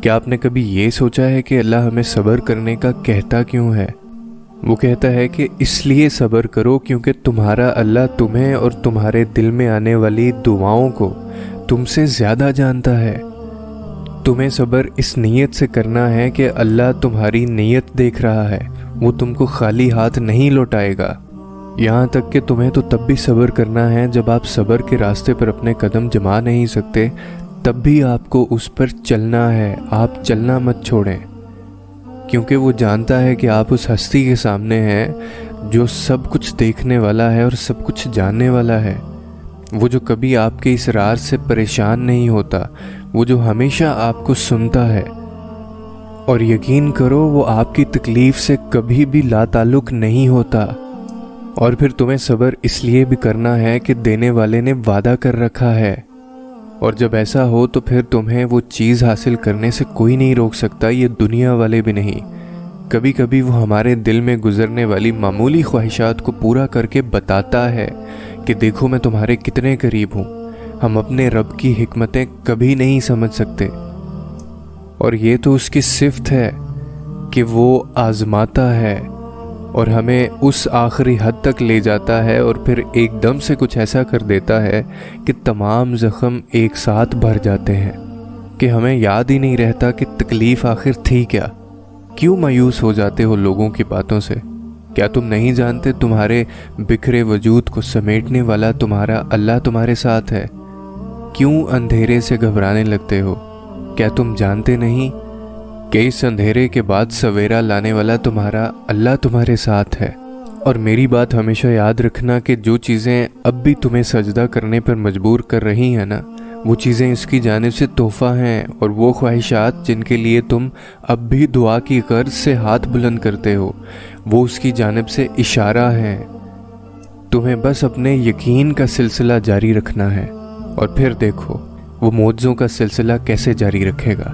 کیا آپ نے کبھی یہ سوچا ہے کہ اللہ ہمیں صبر کرنے کا کہتا کیوں ہے؟ وہ کہتا ہے کہ اس لیے صبر کرو کیونکہ تمہارا اللہ تمہیں اور تمہارے دل میں آنے والی دعاؤں کو تم سے زیادہ جانتا ہے۔ تمہیں صبر اس نیت سے کرنا ہے کہ اللہ تمہاری نیت دیکھ رہا ہے، وہ تم کو خالی ہاتھ نہیں لوٹائے گا۔ یہاں تک کہ تمہیں تو تب بھی صبر کرنا ہے جب آپ صبر کے راستے پر اپنے قدم جما نہیں سکتے، تب بھی آپ کو اس پر چلنا ہے۔ آپ چلنا مت چھوڑیں، کیونکہ وہ جانتا ہے کہ آپ اس ہستی کے سامنے ہیں جو سب کچھ دیکھنے والا ہے اور سب کچھ جاننے والا ہے، وہ جو کبھی آپ کے اصرار سے پریشان نہیں ہوتا، وہ جو ہمیشہ آپ کو سنتا ہے۔ اور یقین کرو وہ آپ کی تکلیف سے کبھی بھی لا تعلق نہیں ہوتا۔ اور پھر تمہیں صبر اس لیے بھی کرنا ہے کہ دینے والے نے وعدہ کر رکھا ہے، اور جب ایسا ہو تو پھر تمہیں وہ چیز حاصل کرنے سے کوئی نہیں روک سکتا، یہ دنیا والے بھی نہیں۔ کبھی کبھی وہ ہمارے دل میں گزرنے والی معمولی خواہشات کو پورا کر کے بتاتا ہے کہ دیکھو میں تمہارے کتنے قریب ہوں۔ ہم اپنے رب کی حکمتیں کبھی نہیں سمجھ سکتے، اور یہ تو اس کی صفت ہے کہ وہ آزماتا ہے اور ہمیں اس آخری حد تک لے جاتا ہے، اور پھر ایک دم سے کچھ ایسا کر دیتا ہے کہ تمام زخم ایک ساتھ بھر جاتے ہیں کہ ہمیں یاد ہی نہیں رہتا کہ تکلیف آخر تھی کیا۔ کیوں مایوس ہو جاتے ہو لوگوں کی باتوں سے؟ کیا تم نہیں جانتے تمہارے بکھرے وجود کو سمیٹنے والا تمہارا اللہ تمہارے ساتھ ہے؟ کیوں اندھیرے سے گھبرانے لگتے ہو؟ کیا تم جانتے نہیں کہ اس اندھیرے کے بعد سویرا لانے والا تمہارا اللہ تمہارے ساتھ ہے؟ اور میری بات ہمیشہ یاد رکھنا کہ جو چیزیں اب بھی تمہیں سجدہ کرنے پر مجبور کر رہی ہیں نا، وہ چیزیں اس کی جانب سے تحفہ ہیں، اور وہ خواہشات جن کے لیے تم اب بھی دعا کی غرض سے ہاتھ بلند کرتے ہو، وہ اس کی جانب سے اشارہ ہیں۔ تمہیں بس اپنے یقین کا سلسلہ جاری رکھنا ہے، اور پھر دیکھو وہ معجزوں کا سلسلہ کیسے جاری رکھے گا۔